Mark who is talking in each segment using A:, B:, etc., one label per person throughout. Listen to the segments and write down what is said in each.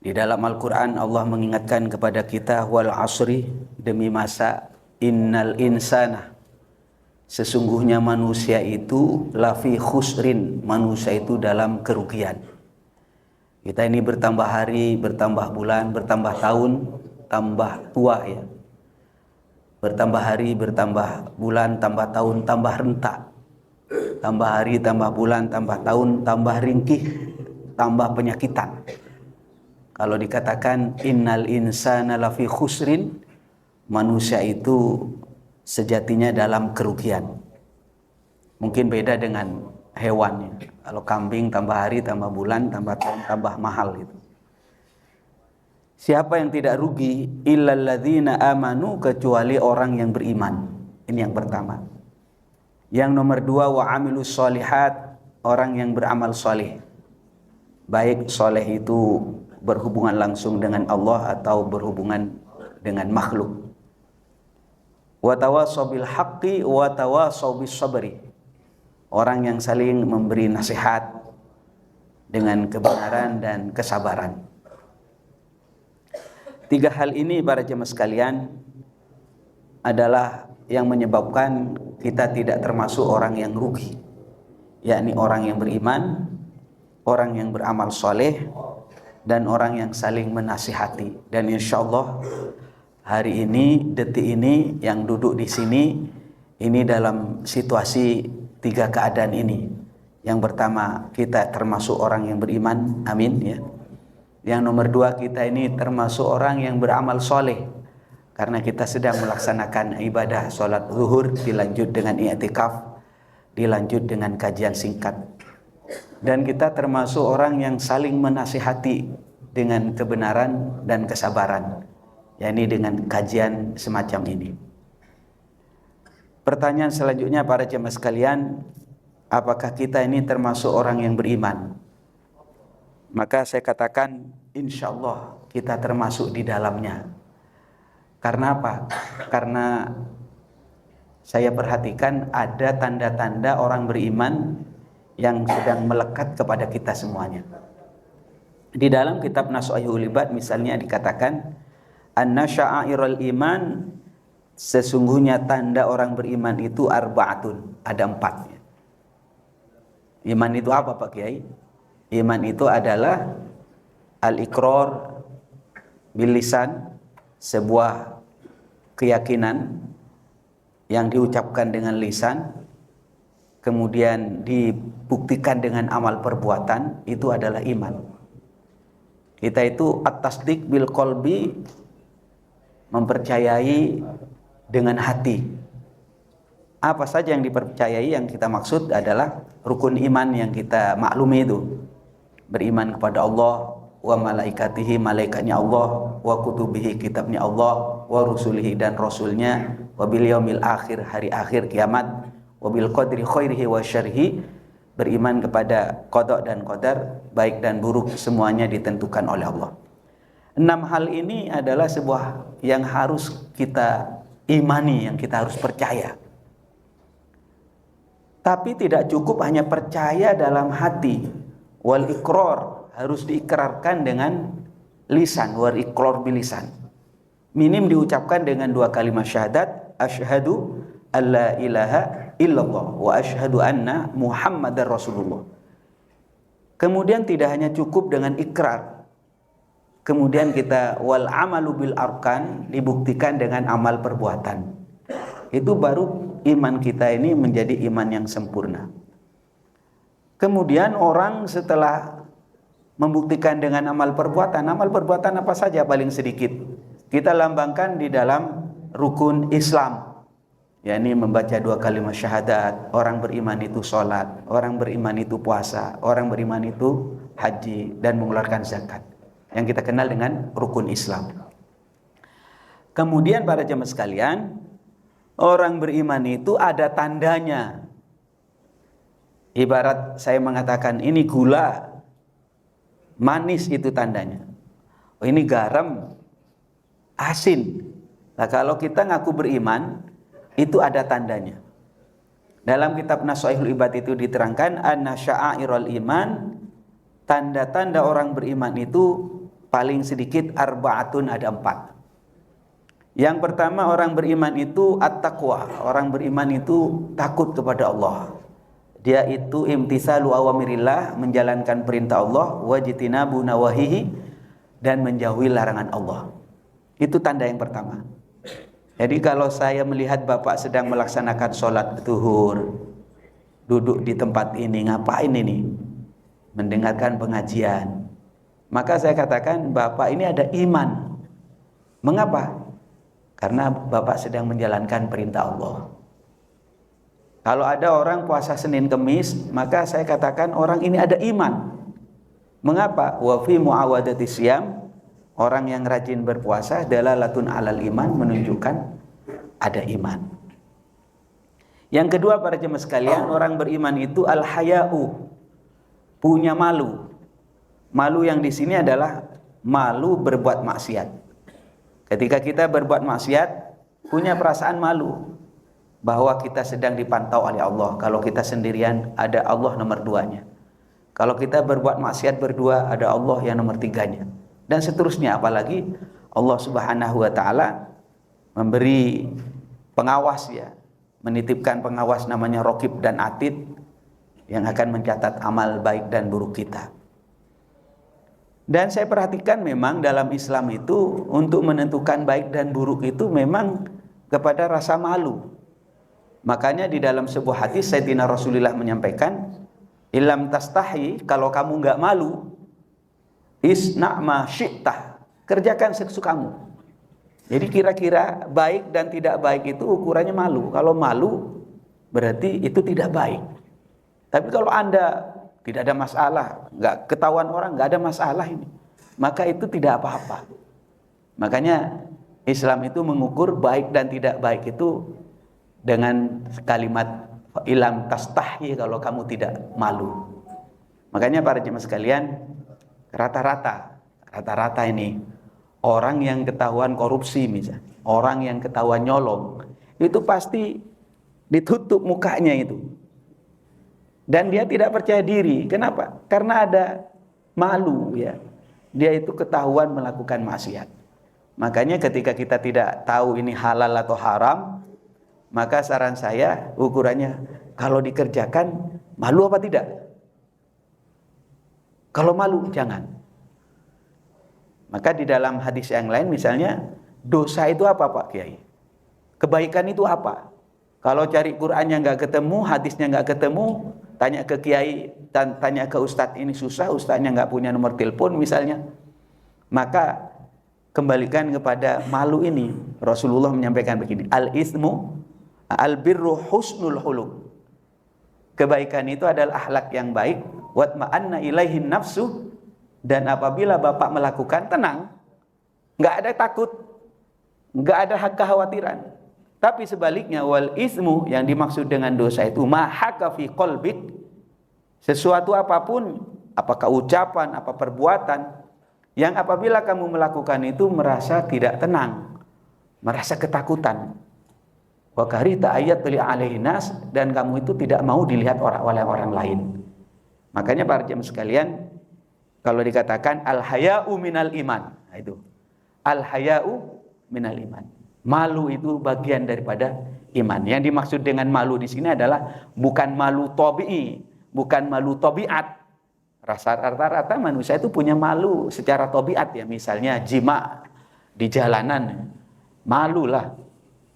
A: Di dalam Al-Quran Allah mengingatkan kepada kita, wal asri, demi masa, innal insana, sesungguhnya manusia itu lafi khusrin, manusia itu dalam kerugian. Kita ini bertambah hari, bertambah bulan, bertambah tahun, tambah tua ya. Bertambah hari, bertambah bulan, tambah tahun, tambah renta. Tambah hari, tambah bulan, tambah tahun, tambah ringkih, tambah penyakitan. Kalau dikatakan innal insana lafi khusrin, manusia itu sejatinya dalam kerugian. Mungkin beda dengan hewan ya. Kalau kambing tambah hari, tambah bulan, tambah tahun, tambah mahal gitu. Siapa yang tidak rugi? Illal ladzina amanu, kecuali orang yang beriman. Ini yang pertama. Yang nomor dua, wa amilus sholihat, orang yang beramal soleh. Baik soleh itu berhubungan langsung dengan Allah atau berhubungan dengan makhluk. Wa tawassaw bil haqqi wa tawassaw bis sabri. Orang yang saling memberi nasihat dengan kebenaran dan kesabaran. Tiga hal ini para jemaah sekalian adalah yang menyebabkan kita tidak termasuk orang yang rugi, yakni orang yang beriman, orang yang beramal soleh, dan orang yang saling menasihati. Dan insya Allah hari ini, detik ini yang duduk di sini, ini dalam situasi tiga keadaan ini. Yang pertama, kita termasuk orang yang beriman, amin ya. Yang nomor dua, kita ini termasuk orang yang beramal soleh, karena kita sedang melaksanakan ibadah sholat zuhur, dilanjut dengan i'tikaf, dilanjut dengan kajian singkat. Dan kita termasuk orang yang saling menasihati dengan kebenaran dan kesabaran, yakni dengan kajian semacam ini. Pertanyaan selanjutnya para jemaah sekalian, apakah kita ini termasuk orang yang beriman? Maka saya katakan insya Allah kita termasuk di dalamnya. Karena apa? Karena saya perhatikan ada tanda-tanda orang beriman yang sedang melekat kepada kita semuanya. Di dalam kitab Nash'aihul Ibad misalnya dikatakan anna sya'airul iman, sesungguhnya tanda orang beriman itu arba'atun, ada 4. Iman itu apa Pak Kiai? Iman itu adalah al-iqrar bil lisan, sebuah keyakinan yang diucapkan dengan lisan, kemudian dibuktikan dengan amal perbuatan, itu adalah iman. Kita itu at-tasdiq bil qalbi, mempercayai dengan hati. Apa saja yang dipercayai, yang kita maksud adalah rukun iman yang kita maklumi itu. Beriman kepada Allah, wa malaikatihi, malaikatnya Allah, wa kutubihi, kitabnya Allah, wa rusulihi, dan rasulnya, wa bil yaumil akhir, hari akhir kiamat, wa bil qadri khairihi wa syarrihi, beriman kepada qada dan qadar, baik dan buruk semuanya ditentukan oleh Allah. 6 hal ini adalah sebuah yang harus kita imani, yang kita harus percaya. Tapi tidak cukup hanya percaya dalam hati. Wal iqrar, harus diikrarkan dengan lisan, wal iqrar bil lisan. Minim diucapkan dengan 2 kalimat syahadat, asyhadu alla ilaha illallah wa asyhadu anna muhammadar rasulullah. Kemudian tidak hanya cukup dengan ikrar, kemudian kita wal amalu bil arkan, dibuktikan dengan amal perbuatan. Itu baru iman kita ini menjadi iman yang sempurna. Kemudian orang setelah membuktikan dengan amal perbuatan apa saja paling sedikit kita lambangkan di dalam rukun Islam, yakni membaca 2 kalimat syahadat, orang beriman itu sholat, orang beriman itu puasa, orang beriman itu haji, dan mengeluarkan zakat, yang kita kenal dengan rukun Islam. Kemudian para jemaah sekalian, orang beriman itu ada tandanya. Ibarat saya mengatakan ini gula, manis itu tandanya. Oh, ini garam, asin. Nah, kalau kita ngaku beriman, itu ada tandanya. Dalam kitab Nash'aihul Ibad itu diterangkan anna sya'airul iman, tanda-tanda orang beriman itu paling sedikit arba'atun, ada 4. Yang pertama, orang beriman itu at-taqwa. Orang beriman itu takut kepada Allah. Dia itu imtisalu awamirillah, menjalankan perintah Allah, wajtinabu nawahihi, dan menjauhi larangan Allah. Itu tanda yang pertama. Jadi kalau saya melihat Bapak sedang melaksanakan sholat zuhur, duduk di tempat ini, ngapain ini? Mendengarkan pengajian. Maka saya katakan Bapak ini ada iman. Mengapa? Karena Bapak sedang menjalankan perintah Allah. Kalau ada orang puasa Senin Kemis, maka saya katakan orang ini ada iman. Mengapa? Wa fi muawadati siyam, orang yang rajin berpuasa dalalatun alal iman, menunjukkan ada iman. Yang kedua, para jemaah sekalian, orang beriman itu al-haya'u, punya malu. Malu yang di sini adalah malu berbuat maksiat. Ketika kita berbuat maksiat, punya perasaan malu bahwa kita sedang dipantau oleh Allah. Kalau kita sendirian, ada Allah nomor 2-nya. Kalau kita berbuat maksiat berdua, ada Allah yang nomor 3-nya. Dan seterusnya, apalagi Allah Subhanahu wa Ta'ala memberi pengawas, ya, menitipkan pengawas namanya Raqib dan Atid yang akan mencatat amal baik dan buruk kita. Dan saya perhatikan memang dalam Islam itu untuk menentukan baik dan buruk itu memang kepada rasa malu. Makanya di dalam sebuah hadis Sayyidina Rasulullah menyampaikan, ilam tastahi, kalau kamu nggak malu, isna' ma syi'tah, kerjakan sesukamu. Jadi kira-kira baik dan tidak baik itu ukurannya malu. Kalau malu berarti itu tidak baik. Tapi kalau Anda tidak ada masalah, nggak ketahuan orang, nggak ada masalah ini, maka itu tidak apa-apa. Makanya Islam itu mengukur baik dan tidak baik itu dengan kalimat ilam tastahi, kalau kamu tidak malu. Makanya para jemaah sekalian, rata-rata ini orang yang ketahuan korupsi misalnya, orang yang ketahuan nyolong, itu pasti ditutup mukanya itu. Dan dia tidak percaya diri. Kenapa? Karena ada malu, ya. Dia itu ketahuan melakukan maksiat. Makanya ketika kita tidak tahu ini halal atau haram, maka saran saya ukurannya, kalau dikerjakan malu apa tidak? Kalau malu jangan. Maka di dalam hadis yang lain misalnya, dosa itu apa Pak Kiai? Kebaikan itu apa? Kalau cari Qur'annya nggak ketemu, hadisnya nggak ketemu, tanya ke Kiai dan tanya ke Ustadz ini susah, Ustadznya nggak punya nomor telepon misalnya, maka kembalikan kepada malu ini. Rasulullah menyampaikan begini, al-ismu al-birru husnul khuluq. Kebaikan itu adalah akhlak yang baik, watma'anna ilaihin nafsu, dan apabila Bapak melakukan tenang, nggak ada takut, nggak ada kekhawatiran. Tapi sebaliknya, wal ismu, yang dimaksud dengan dosa itu mahaka fi qalbik, sesuatu apapun, apakah ucapan, apa perbuatan, yang apabila kamu melakukan itu merasa tidak tenang, merasa ketakutan. Wa karita ayat li alaihi nas, dan kamu itu tidak mau dilihat oleh orang lain. Makanya para jemaah sekalian, kalau dikatakan al-haya'u minal iman, nah itu. Al-haya'u minal iman. Malu itu bagian daripada iman. Yang dimaksud dengan malu di sini adalah bukan malu tabi'i, bukan malu tabiat. Rata-rata manusia itu punya malu secara tabiat, ya, misalnya jima di jalanan, malulah.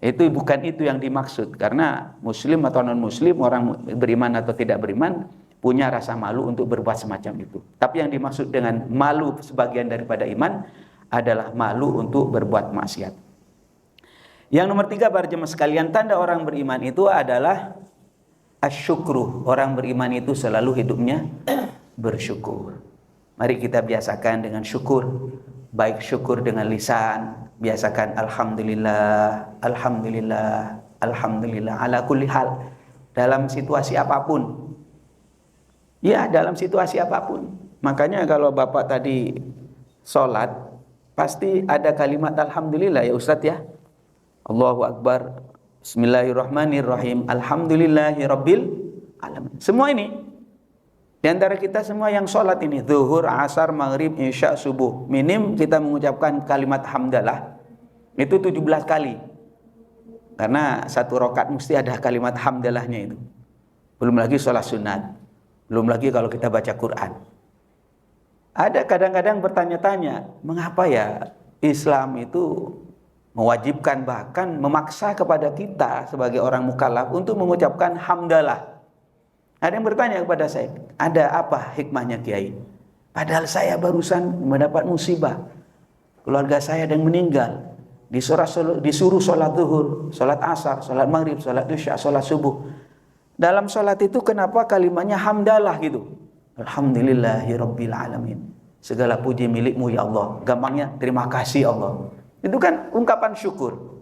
A: Itu bukan itu yang dimaksud, karena muslim atau non muslim, orang beriman atau tidak beriman, punya rasa malu untuk berbuat semacam itu. Tapi yang dimaksud dengan malu sebagian daripada iman adalah malu untuk berbuat maksiat. Yang nomor 3, para jemaah sekalian, tanda orang beriman itu adalah asyukru. Orang beriman itu selalu hidupnya bersyukur. Mari kita biasakan dengan syukur. Baik syukur dengan lisan, biasakan alhamdulillah, alhamdulillah, alhamdulillah ala kulli hal, dalam situasi apapun. Ya, dalam situasi apapun. Makanya kalau Bapak tadi sholat, pasti ada kalimat alhamdulillah, ya Ustadz, ya. Allahu Akbar, Bismillahirrahmanirrahim, Alhamdulillahi Rabbil Alamin. Semua ini Di antara kita semua yang sholat ini, zuhur, asar, maghrib, isya, subuh, minim kita mengucapkan kalimat hamdalah itu 17 kali. Karena satu rakaat mesti ada kalimat hamdalahnya itu. Belum lagi sholat sunat. Belum lagi kalau kita baca Quran. Ada kadang-kadang bertanya-tanya, mengapa ya Islam itu mewajibkan bahkan memaksa kepada kita sebagai orang mukallaf untuk mengucapkan hamdalah. Ada yang bertanya kepada saya, ada apa hikmahnya Kiai? Padahal saya barusan mendapat musibah. Keluarga saya ada yang meninggal. Disuruh sholat zuhur, sholat asar, sholat maghrib, sholat isya, sholat subuh. Dalam sholat itu kenapa kalimatnya hamdalah gitu? Alhamdulillahirabbil alamin. Segala puji milikmu ya Allah. Gampangnya terima kasih Allah. Itu kan ungkapan syukur.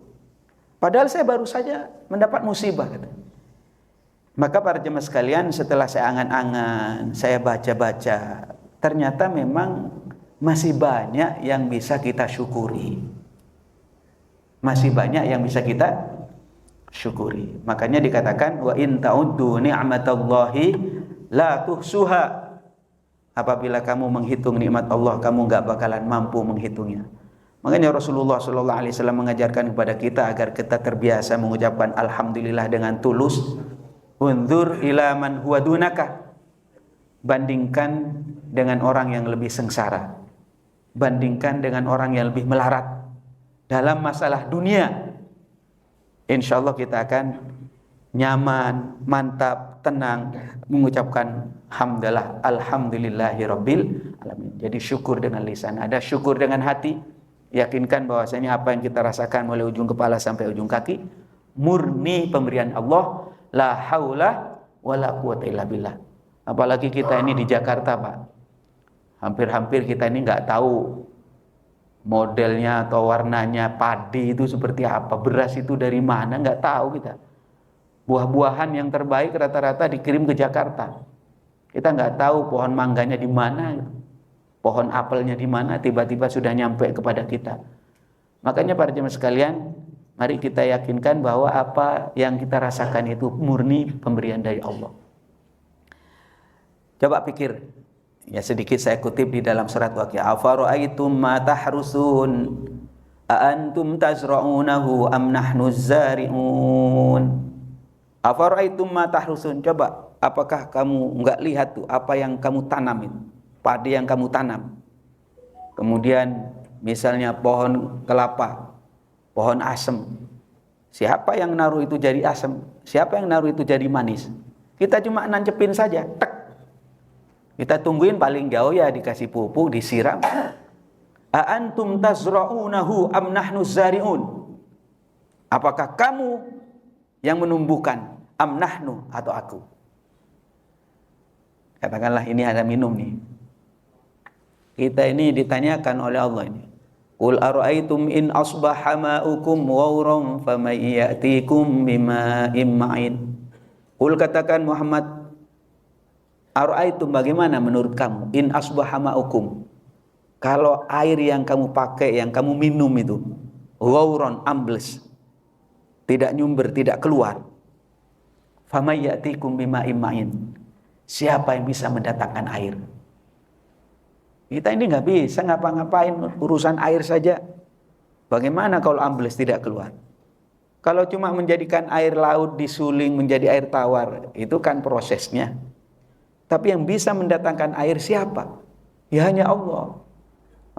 A: Padahal saya baru saja mendapat musibah gitu. Maka para jemaah sekalian, setelah saya angan-angan, saya baca-baca, ternyata memang masih banyak yang bisa kita syukuri. Masih banyak yang bisa kita syukuri. Makanya dikatakan wa in ta'uddu ni'matallahi la tuhsuha. Apabila kamu menghitung nikmat Allah, kamu enggak bakalan mampu menghitungnya. Makanya Rasulullah sallallahu alaihi wasallam mengajarkan kepada kita agar kita terbiasa mengucapkan alhamdulillah dengan tulus. Unzur ila man huwa dunaka. Bandingkan dengan orang yang lebih sengsara. Bandingkan dengan orang yang lebih melarat dalam masalah dunia. Insya Allah kita akan nyaman, mantap, tenang mengucapkan hamdalah, alhamdulillahirabbil alamin. Jadi syukur dengan lisan, ada syukur dengan hati. Yakinkan bahwasanya apa yang kita rasakan mulai ujung kepala sampai ujung kaki murni pemberian Allah. La haula wala quwata illa billah. Apalagi kita ini di Jakarta, Pak. Hampir-hampir kita ini nggak tahu modelnya atau warnanya padi itu seperti apa, beras itu dari mana, nggak tahu kita. Buah-buahan yang terbaik rata-rata dikirim ke Jakarta. Kita nggak tahu pohon mangganya di mana, pohon apelnya di mana, tiba-tiba sudah nyampe kepada kita. Makanya para jemaah sekalian, mari kita yakinkan bahwa apa yang kita rasakan itu murni pemberian dari Allah. Coba pikir, ya sedikit saya kutip di dalam surat Waqiah. Afara'aitum ma tahrusun a antum tazra'unahu am nahnu zari'un. Afara'aitum ma tahrusun. Coba, apakah kamu enggak lihat tuh apa yang kamu tanam itu? Padi yang kamu tanam. Kemudian misalnya pohon kelapa, pohon asem. Siapa yang naruh itu jadi asem? Siapa yang naruh itu jadi manis? Kita cuma nancepin saja, tek. Kita tungguin paling jauh ya dikasih pupuk, disiram. A antum tazra'unahu am nahnu zari'un. Apakah kamu yang menumbuhkan, am nahnu atau aku? Katakanlah ini ada minum nih. Kita ini ditanyakan oleh Allah ini. Qul ara'aitum in asbaha ma'ukum ghauran faman ya'tikum bima'in ma'in. Qul, katakan Muhammad, ara'aitum, bagaimana menurut kamu, in asbaha ma'ukum, kalau air yang kamu pakai, yang kamu minum itu ghauran, ambles, tidak nyumber, tidak keluar, faman ya'tikum bima'in ma'in, siapa yang bisa mendatangkan air? Kita ini nggak bisa ngapa-ngapain urusan air saja. Bagaimana kalau ambles tidak keluar? Kalau cuma menjadikan air laut disuling menjadi air tawar, itu kan prosesnya. Tapi yang bisa mendatangkan air siapa? Ya hanya Allah.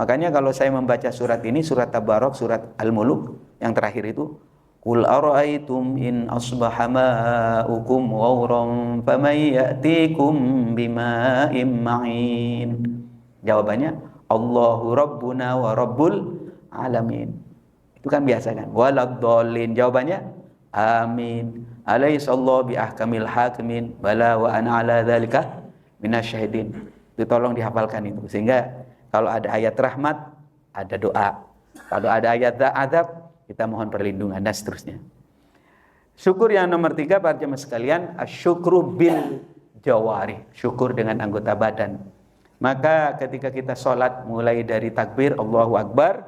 A: Makanya kalau saya membaca surat ini, surat Tabarok, surat Al-Muluk, yang terakhir itu, Qul ara'aitum in asbaha ma'ukum ghauran faman ya'tikum bima'in ma'in. Jawabannya Allahu Rabbuna wa Rabbul Alamin. Itu kan biasa kan. Waladhdallin. Jawabannya amin. Alaihissallahu biahkamil hakimin. Bala wa ana ala dzalika minasyahidin. Itu tolong dihafalkan itu. Sehingga kalau ada ayat rahmat, ada doa. Kalau ada ayat azab, kita mohon perlindungan dan seterusnya. Syukur yang nomor 3 para jemaah sekalian, asyukru bil jawari. Syukur dengan anggota badan. Maka ketika kita sholat mulai dari takbir Allahu Akbar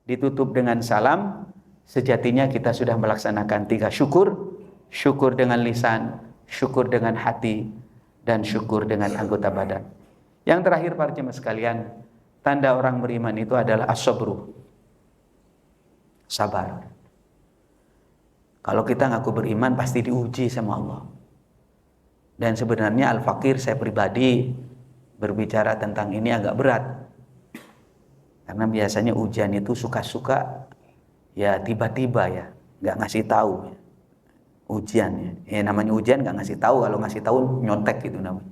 A: ditutup dengan salam, sejatinya kita sudah melaksanakan 3 syukur. Syukur dengan lisan, syukur dengan hati, dan syukur dengan anggota badan. Yang terakhir para jemaah sekalian, tanda orang beriman itu adalah as-sabru, sabar. Kalau kita ngaku beriman pasti diuji sama Allah. Dan sebenarnya Al-Fakir, saya pribadi berbicara tentang ini agak berat. Karena biasanya ujian itu suka-suka, ya tiba-tiba ya, nggak ngasih tahu. Ujiannya, ya namanya ujian nggak ngasih tahu, kalau ngasih tahu nyontek gitu namanya.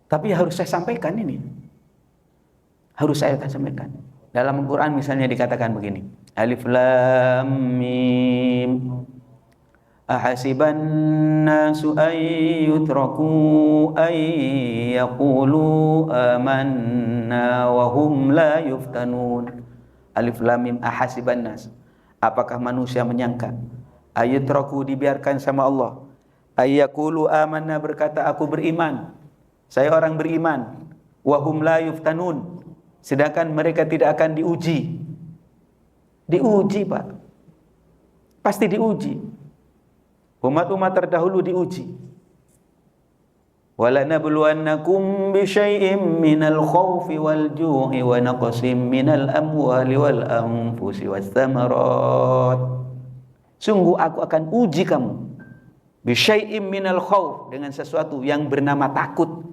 A: Tapi harus saya sampaikan ini, harus saya sampaikan. Dalam Al-Quran misalnya dikatakan begini, Alif Lam Mim, ahasiban nasu ay yutraku ay yaqulu amanna wa hum la yuftanun. Alif Lam Mim, ahasiban nas, apakah manusia menyangka, ayutraku, dibiarkan sama Allah, ay yaqulu amanna, berkata aku beriman, saya orang beriman, wa hum la yuftanun, sedangkan mereka tidak akan diuji. Diuji, Pak, pasti diuji. Umat-umat terdahulu diuji. Walanabluwannakum bisyai'im minal khawfi wal ju'i wa naqsim minal amwali wal anfusi was thamarat. Sungguh aku akan uji kamu bisyai'im minal khawf, dengan sesuatu yang bernama takut.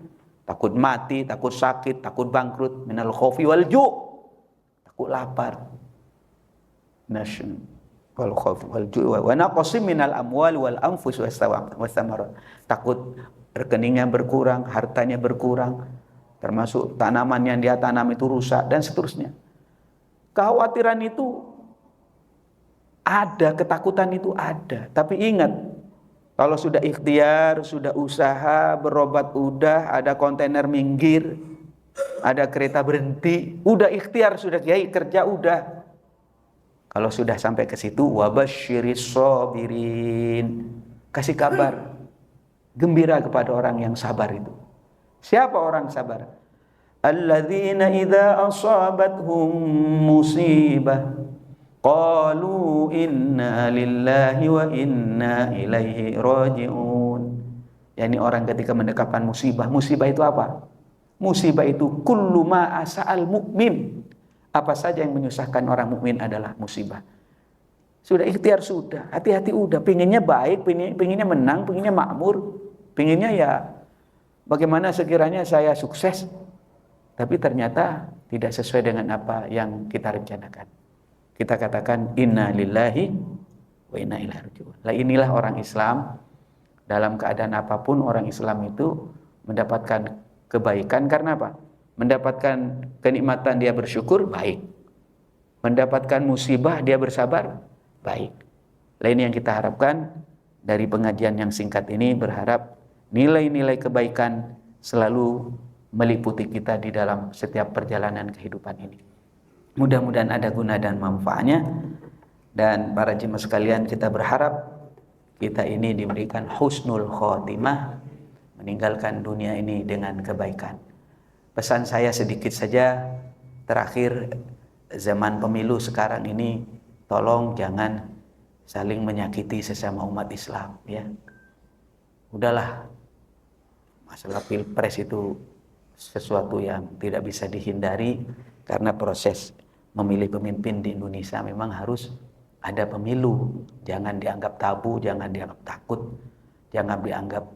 A: Takut mati, takut sakit, takut bangkrut. Minal khawfi wal ju', takut lapar. Nation wal khawf wal ju' wa naqsim minal amwali wal anfusi was thamarat. Takut rekeningnya berkurang, hartanya berkurang, termasuk tanaman yang dia tanam itu rusak, dan seterusnya. Kekhawatiran itu ada, ketakutan itu ada. Tapi ingat, kalau sudah ikhtiar, sudah usaha, berobat udah, ada kontainer minggir, ada kereta berhenti, udah ikhtiar, sudah kiai kerja udah. Kalau sudah sampai ke situ, wabasyiris sabirin, kasih kabar gembira kepada orang yang sabar itu. Siapa orang sabar? Alladzina idza asabathum musibah qalu inna lillahi wa inna ilaihi raji'un. Yani orang ketika mendapatkan musibah. Musibah itu apa? Musibah itu kullu ma asa'al mu'min. Apa saja yang menyusahkan orang mukmin adalah musibah. Sudah ikhtiar, sudah hati-hati, udah pengennya baik, pengennya menang, pengennya makmur, pengennya ya bagaimana sekiranya saya sukses, tapi ternyata tidak sesuai dengan apa yang kita rencanakan. Kita katakan inna lillahi wa inna ilaihi raji'un. Lah inilah orang Islam. Dalam keadaan apapun orang Islam itu mendapatkan kebaikan karena apa? Mendapatkan kenikmatan dia bersyukur, baik. Mendapatkan musibah dia bersabar, baik. Lain yang kita harapkan dari pengajian yang singkat ini, berharap nilai-nilai kebaikan selalu meliputi kita di dalam setiap perjalanan kehidupan ini. Mudah-mudahan ada guna dan manfaatnya. Dan para jemaah sekalian, kita berharap kita ini diberikan husnul khotimah, meninggalkan dunia ini dengan kebaikan. Pesan saya sedikit saja, terakhir, zaman pemilu sekarang ini, tolong jangan saling menyakiti sesama umat Islam, ya. Udahlah, masalah pilpres itu sesuatu yang tidak bisa dihindari, karena proses memilih pemimpin di Indonesia memang harus ada pemilu. Jangan dianggap tabu, jangan dianggap takut, jangan dianggap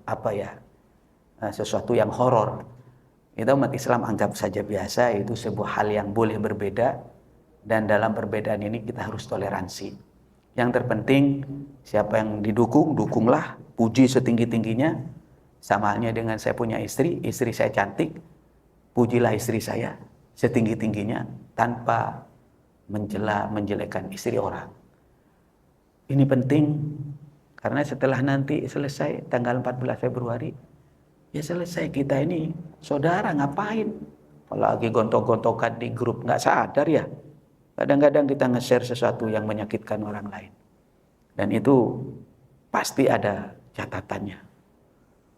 A: sesuatu yang horor. Itu umat Islam anggap saja biasa, itu sebuah hal yang boleh berbeda, dan dalam perbedaan ini kita harus toleransi. Yang terpenting, siapa yang didukung, dukunglah, puji setinggi-tingginya. Sama halnya dengan saya punya istri saya cantik, pujilah istri saya setinggi-tingginya, tanpa mencela, menjelekkan istri orang. Ini penting, karena setelah nanti selesai tanggal 14 Februari, ya selesai, kita ini saudara, ngapain? Kalau lagi gontok-gontokan di grup, nggak sadar ya. Kadang-kadang kita nge-share sesuatu yang menyakitkan orang lain. Dan itu pasti ada catatannya.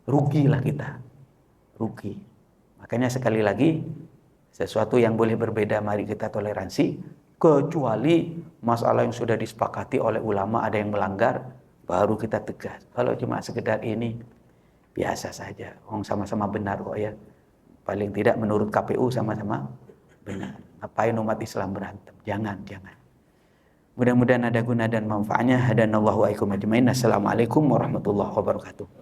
A: Rugilah kita. Rugi. Makanya sekali lagi, sesuatu yang boleh berbeda, mari kita toleransi. Kecuali masalah yang sudah disepakati oleh ulama ada yang melanggar, baru kita tegas. Kalau cuma sekedar ini, biasa saja. Sama-sama benar kok ya. Paling tidak menurut KPU sama-sama benar. Ngapain umat Islam berantem? Jangan. Mudah-mudahan ada guna dan manfaatnya. Hadanallahu wa iyyakum ajmain. Assalamualaikum warahmatullahi wabarakatuh.